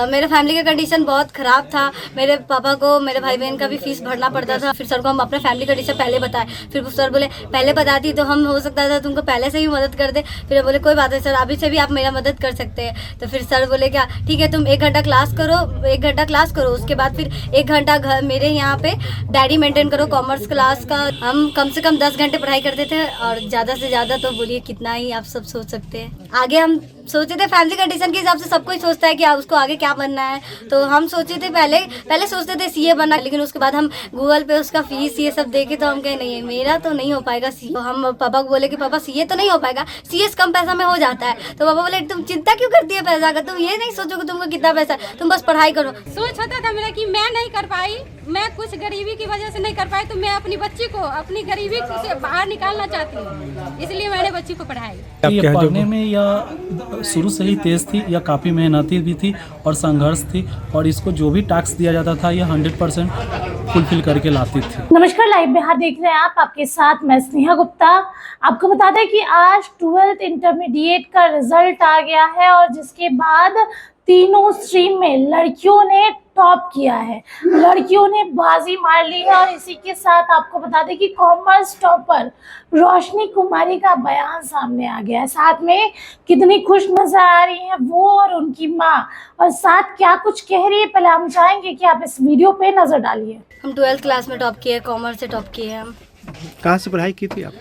मेरे फैमिली का कंडीशन बहुत ख़राब था। मेरे पापा को मेरे भाई बहन का भी फीस भरना पड़ता था। फिर सर को हम अपने फैमिली कंडीशन पहले बताए। फिर सर बोले पहले बताती तो हम हो सकता था तुमको पहले से ही मदद कर दे। फिर बोले कोई बात नहीं सर, अभी से भी आप मेरा मदद कर सकते हैं। तो फिर सर बोले क्या ठीक है, तुम 1 घंटा क्लास करो, उसके बाद फिर 1 घंटा घर मेरे यहाँ पे डायरी मेंटेन करो कॉमर्स क्लास का। हम कम से कम 10 घंटे पढ़ाई करते थे और ज़्यादा से ज़्यादा तो बोलिए कितना ही आप सब सोच सकते हैं। आगे हम सोचे थे फैमिली कंडीशन के हिसाब से सब कोई सोचता है कि उसको आगे क्या बनना है। तो हम सोचे थे पहले सोचते थे सीए बनना, लेकिन उसके बाद हम गूगल पे उसका फीस ये सब देखे तो हम कहे नहीं मेरा तो नहीं हो पाएगा सीए। तो हम पापा को बोले कि पापा सीए तो नहीं हो पाएगा, सीए कम पैसा में हो जाता है। तो पापा बोले तुम चिंता क्यों करती है पैसा का, तुम ये नहीं सोचो कि तुमको कितना पैसा है, तुम बस पढ़ाई करो। सोच होता था मेरा कि मैं नहीं कर पाई, मैं कुछ गरीबी की वजह से नहीं कर पाई, तो मैं अपनी बच्ची को अपनी गरीबी से बाहर निकालना चाहती हूँ, इसलिए मैंने बच्ची को पढ़ाई। ये पढ़ने में या शुरू से ही तेज थी या काफ़ी मेहनती भी थी और संघर्ष थी, और इसको जो भी टास्क दिया जाता था ये 100% फुलफिल करके लाती थी। नमस्कार, लाइव बिहार देख रहे हैं आप, आपके साथ मैं स्नेहा गुप्ता। आपको बता दें कि आज 12th इंटरमीडिएट का रिजल्ट आ गया है और जिसके बाद तीनों स्ट्रीम में लड़कियों ने टॉप किया है, लड़कियों ने बाजी मार ली है। और इसी के साथ आपको बता दें कि कॉमर्स टॉपर रोशनी कुमारी का बयान सामने आ गया है। साथ में कितनी खुश नजर आ रही हैं वो और उनकी माँ, और साथ क्या कुछ कह रही है पहले हम चाहेंगे कि आप इस वीडियो पे नजर डालिए। हम 12th क्लास में टॉप किए, कॉमर्स से टॉप किए हम। कहाँ से पढ़ाई की थी आप?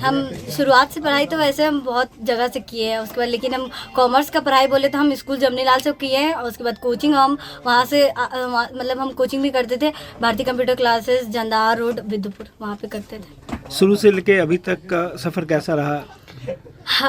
हम शुरुआत से पढ़ाई तो वैसे हम बहुत जगह से किए हैं, उसके बाद लेकिन हम कॉमर्स का पढ़ाई बोले तो हम स्कूल जमनी लाल से किए हैं। और उसके बाद कोचिंग हम वहाँ से मतलब हम कोचिंग भी करते थे, भारतीय कंप्यूटर क्लासेस जंदार रोड विद्युपुर, वहाँ पे करते थे। शुरू से लेके अभी तक का सफ़र कैसा रहा?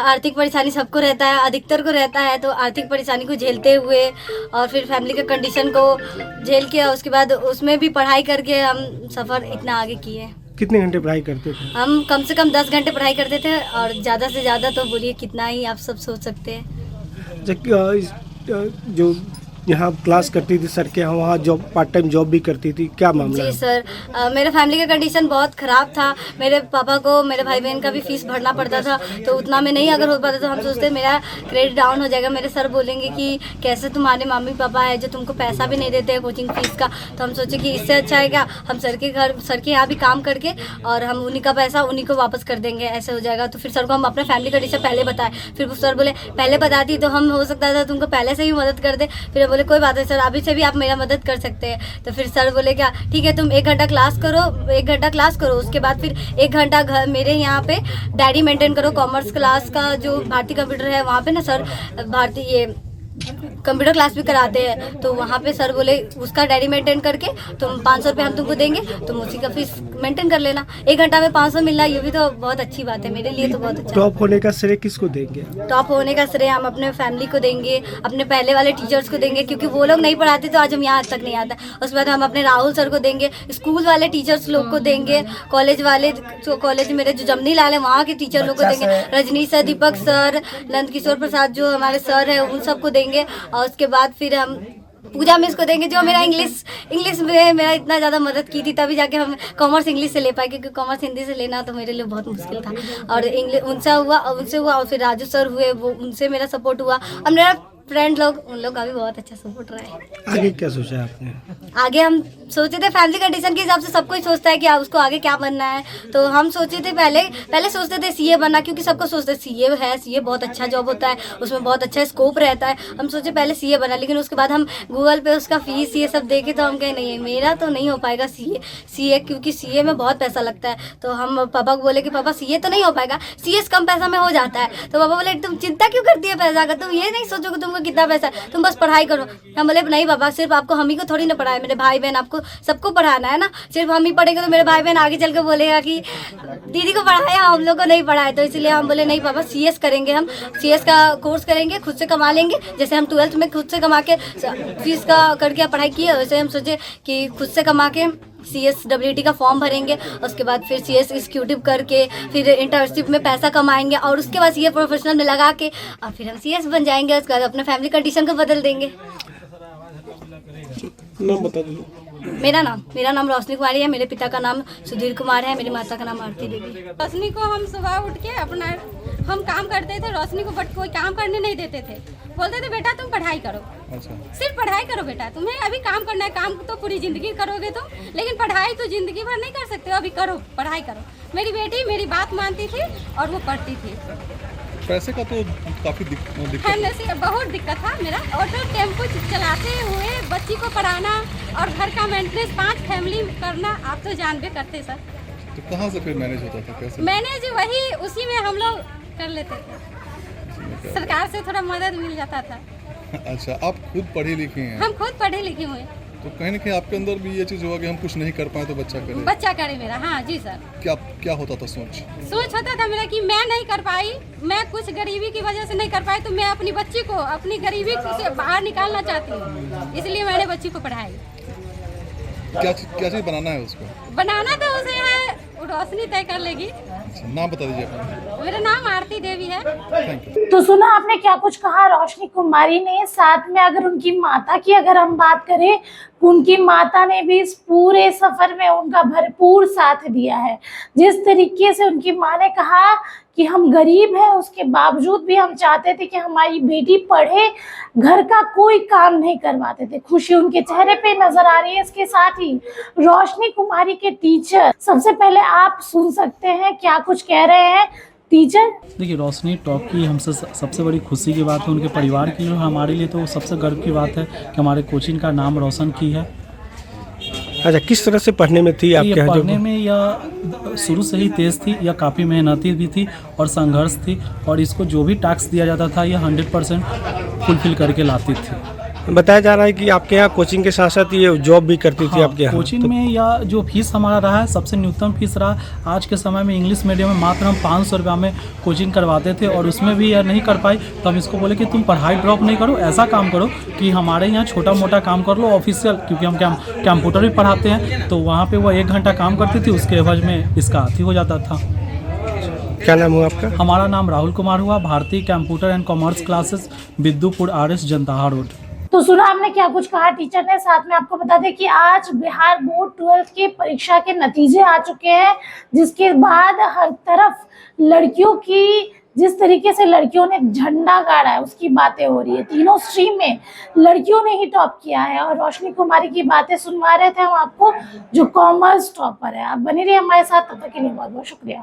आर्थिक परेशानी सबको रहता है, अधिकतर को रहता है। तो आर्थिक परेशानी को झेलते हुए और फिर फैमिली के कंडीशन को झेल के उसके बाद उसमें भी पढ़ाई करके हम सफ़र इतना आगे किए। कितने घंटे पढ़ाई करते थे? हम कम से कम 10 घंटे पढ़ाई करते थे और ज़्यादा से ज़्यादा तो बोलिए कितना ही आप सब सोच सकते हैं। जो यहाँ क्लास करती थी सर के यहाँ, वहाँ जॉब पार्ट टाइम जॉब भी करती थी, क्या मामला है? जी सर, मेरे फैमिली का कंडीशन बहुत ख़राब था। मेरे पापा को मेरे भाई बहन का भी फीस भरना पड़ता था, तो उतना में नहीं अगर हो पाता तो हम सोचते मेरा क्रेडिट डाउन हो जाएगा। मेरे सर बोलेंगे कि कैसे तुम्हारे मम्मी पापा है जो तुमको पैसा भी नहीं देते हैं कोचिंग फीस का। तो हम सोचे कि इससे अच्छा है क्या हम सर के यहाँ भी काम करके और हम उन्हीं का पैसा उन्हीं को वापस कर देंगे, ऐसे हो जाएगा। तो फिर सर को हम अपने फैमिली कंडीशन पहले बताए। फिर सर बोले पहले बताती तो हम हो सकता था तुमको पहले से ही मदद कर दे। फिर बोले कोई बात नहीं सर, अभी से भी आप मेरा मदद कर सकते हैं। तो फिर सर बोले क्या ठीक है, तुम 1 घंटा क्लास करो, उसके बाद फिर 1 घंटा घर मेरे यहाँ पे डायरी मेंटेन करो कॉमर्स क्लास का। जो भारतीय कंप्यूटर है वहाँ पे ना सर भारतीय ये कंप्यूटर क्लास भी कराते हैं। तो वहाँ पे सर बोले उसका डायरी मेंटेन करके तुम 500 रुपये हम तुमको देंगे, तुम उसी का फीस मेंटेन कर लेना। 1 घंटा में 500 मिलना ये भी तो बहुत अच्छी बात है, मेरे लिए तो बहुत अच्छा। टॉप होने का श्रेय किसको देंगे? टॉप होने का श्रेय हम अपने फैमिली को देंगे, अपने पहले वाले टीचर्स को देंगे, क्योंकि वो लोग नहीं पढ़ाते तो आज हम यहाँ तक नहीं आता। उसके बाद हम अपने राहुल सर को देंगे, स्कूल वाले टीचर्स लोग को देंगे, कॉलेज वाले जो कॉलेज मेरे जो जमनी लाल है वहाँ के टीचर लोग को देंगे, रजनी सर, दीपक सर, नंद किशोर प्रसाद जो हमारे सर है उन सबको देंगे। और उसके बाद फिर हम पूजा मिस को देंगे जो मेरा इंग्लिश में मेरा इतना ज़्यादा मदद की थी, तभी जाके हम कॉमर्स इंग्लिश से ले पाए, क्योंकि कॉमर्स हिंदी से लेना तो मेरे लिए बहुत मुश्किल था। और इंग्लिश उनसे हुआ और फिर राजू सर हुए, वो उनसे मेरा सपोर्ट हुआ और मेरा फ्रेंड लोग उन लोग का भी बहुत अच्छा सपोर्ट रहा है। आगे क्या सोचा आपने? आगे हम सोचे थे फैमिली कंडीशन के हिसाब से सब कोई सोचता है कि उसको आगे क्या बनना है। तो हम सोचे थे पहले सोचते थे सीए बनना, क्योंकि सबको सोचते सीए बहुत अच्छा जॉब होता है, उसमें बहुत अच्छा स्कोप रहता है। हम सोचे पहले सीए बना, लेकिन उसके बाद हम गूगल पे उसका फीस ये सब देखे तो हम कहे नहीं मेरा तो नहीं हो पाएगा सीए, क्योंकि सीए में बहुत पैसा लगता है। तो हम पापा को बोले कि पापा सीए तो नहीं हो पाएगा, सीए कम पैसा में हो जाता है। तो पापा बोले तुम चिंता क्यों करती है पैसा का, तुम ये नहीं सोचो कि तुमको कितना पैसा, तुम बस पढ़ाई करो। हम बोले नहीं पापा, सिर्फ आपको हम ही को थोड़ी ना पढ़ाए, मेरे भाई बहन आपको सबको पढ़ाना है ना। सिर्फ हम ही पढ़ेंगे तो मेरे भाई बहन आगे चल के बोलेगा कि दीदी को पढ़ाया हम लोग को नहीं पढ़ाए। तो इसलिए हम बोले नहीं पापा सीएस करेंगे, हम सीएस का कोर्स करेंगे, खुद से कमा लेंगे। जैसे हम 12th में खुद से कमा के फीस का करके पढ़ाई किए, वैसे हम सोचे कि खुद से कमा के CSWT का फॉर्म भरेंगे, उसके बाद फिर CS एग्जीक्यूटिव करके फिर इंटर्नशिप में पैसा कमाएंगे और उसके बाद CA प्रोफेशनल में लगा के और फिर हम CS बन जाएंगे। उसके बाद अपने फैमिली कंडीशन को बदल देंगे। नाम बता दो। मेरा नाम रोशनी कुमारी है, मेरे पिता का नाम सुधीर कुमार है, मेरी माता का नाम आरती देवी। रोशनी को हम सुबह उठ के अपना हम काम करते थे, रोशनी को बट कोई काम करने नहीं देते थे। बोलते थे बेटा तुम पढ़ाई करो, अच्छा। सिर्फ पढ़ाई करो बेटा, तुम्हें अभी काम करना है, काम तो पूरी जिंदगी करोगे तुम, लेकिन पढ़ाई तो जिंदगी भर नहीं कर सकते हो, अभी करो, पढ़ाई करो। मेरी बेटी मेरी बात मानती थी और वो पढ़ती थी। पैसे का तो काफ़ी दिक्कत खाने से बहुत दिक्कत था मेरा, ऑटो टेम्पो चलाते हुए बच्ची को पढ़ाना और घर का मेंटेनेंस 5 फैमिली करना, आप तो जानबे करते सर। तो कहाँ से फिर मैनेज होता था, कैसे? मैनेज वही उसी में हम लोग कर लेते थे, सरकार से थोड़ा मदद मिल जाता था। अच्छा, आप खुद पढ़ी लिखी हैं? हम खुद पढ़े लिखे हुए, तो कहीं ना कहीं आपके अंदर भी ये चीज़ होगा कि हम कुछ नहीं कर पाए तो बच्चा करे। बच्चा करे मेरा। हाँ जी सर। क्या होता था सोच होता था मेरा कि मैं नहीं कर पाई, मैं कुछ गरीबी की वजह से नहीं कर पाई, तो मैं अपनी बच्ची को अपनी गरीबी से बाहर निकालना चाहती हूँ, इसलिए मैंने बच्ची को पढ़ाई। क्या चीज़ बनाना है उसको? बनाना तो उसे है, रोशनी तय कर लेगी। अच्छा, नाम बता दीजिए अपना। मेरा नाम आरती देवी है। Thank you. तो सुना आपने क्या कुछ कहा रोशनी कुमारी ने। साथ में अगर उनकी माता की अगर हम बात करें, उनकी माता ने भी इस पूरे सफर में उनका भरपूर साथ दिया है। जिस तरीके से उनकी माँ ने कहा कि हम गरीब हैं, उसके बावजूद भी हम चाहते थे कि हमारी बेटी पढ़े, घर का कोई काम नहीं करवाते थे। खुशी उनके चेहरे पे नजर आ रही है। इसके साथ ही रोशनी कुमारी के टीचर, सबसे पहले आप सुन सकते हैं क्या कुछ कह रहे हैं टीचर। देखिए, रोशनी टॉप की हमसे सबसे बड़ी खुशी की बात है उनके परिवार की, और हमारे लिए तो सबसे गर्व की बात है कि हमारे कोचिंग का नाम रोशन की है। अच्छा, किस तरह से पढ़ने में थी आपके ये यहाँ? पढ़ने में या शुरू से ही तेज़ थी, या काफ़ी मेहनती भी थी और संघर्ष थी, और इसको जो भी टास्क दिया जाता था ये 100% फुलफिल करके लाती थी। बताया जा रहा है कि आपके यहाँ कोचिंग के साथ साथ ये जॉब भी करती थी हाँ, आपके यहाँ। कोचिंग में या जो फीस हमारा रहा है सबसे न्यूनतम फीस रहा। आज के समय में इंग्लिश मीडियम में मात्र हम 500 रुपये में कोचिंग करवाते थे, और उसमें भी यह नहीं कर पाई तो हम इसको बोले कि तुम पढ़ाई ड्रॉप नहीं करो, ऐसा काम करो कि हमारे यहाँ छोटा मोटा काम कर लो ऑफिशियल, क्योंकि हम कंप्यूटर भी पढ़ाते हैं, तो वहाँ पर वो 1 घंटा काम करती थी, उसके एवज में इसका आती हो जाता था। क्या नाम हुआ आपका? हमारा नाम राहुल कुमार हुआ, भारतीय कंप्यूटर एंड कॉमर्स क्लासेस, विद्युपुर RS जनताहा रोड। तो सुना आपने क्या कुछ कहा टीचर ने। साथ में आपको बता दें कि आज बिहार बोर्ड 12th की परीक्षा के नतीजे आ चुके हैं, जिसके बाद हर तरफ लड़कियों की, जिस तरीके से लड़कियों ने झंडा गाड़ा है उसकी बातें हो रही है। तीनों स्ट्रीम में लड़कियों ने ही टॉप किया है, और रोशनी कुमारी की बातें सुनवा रहे थे हम आपको, जो कॉमर्स टॉपर है। आप बने रहिए हमारे साथ, तब तक के लिए बहुत बहुत शुक्रिया।